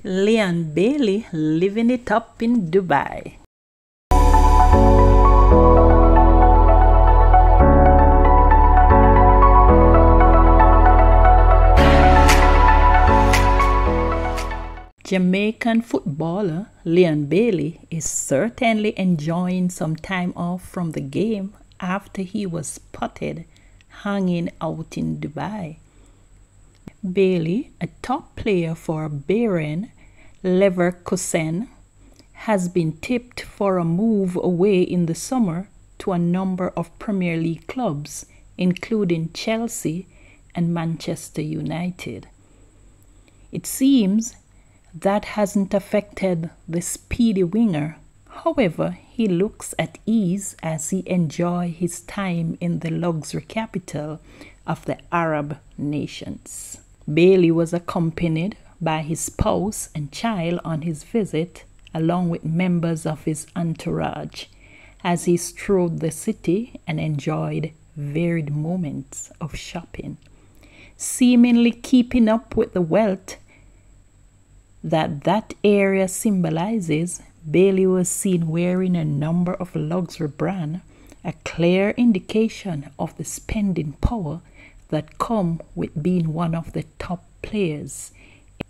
Leon Bailey living it up in Dubai. Jamaican footballer Leon Bailey is certainly enjoying some time off from the game after he was spotted hanging out in Dubai. Bailey, a top player for Bayer Leverkusen, has been tipped for a move away in the summer to a number of Premier League clubs, including Chelsea and Manchester United. It seems that hasn't affected the speedy winger. However, he looks at ease as he enjoys his time in the luxury capital of the Arab nations. Bailey was accompanied by his spouse and child on his visit, along with members of his entourage, as he strode the city and enjoyed varied moments of shopping. Seemingly keeping up with the wealth that area symbolizes, Bailey was seen wearing a number of luxury brands, a clear indication of the spending power that come with being one of the top players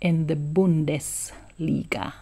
in the Bundesliga.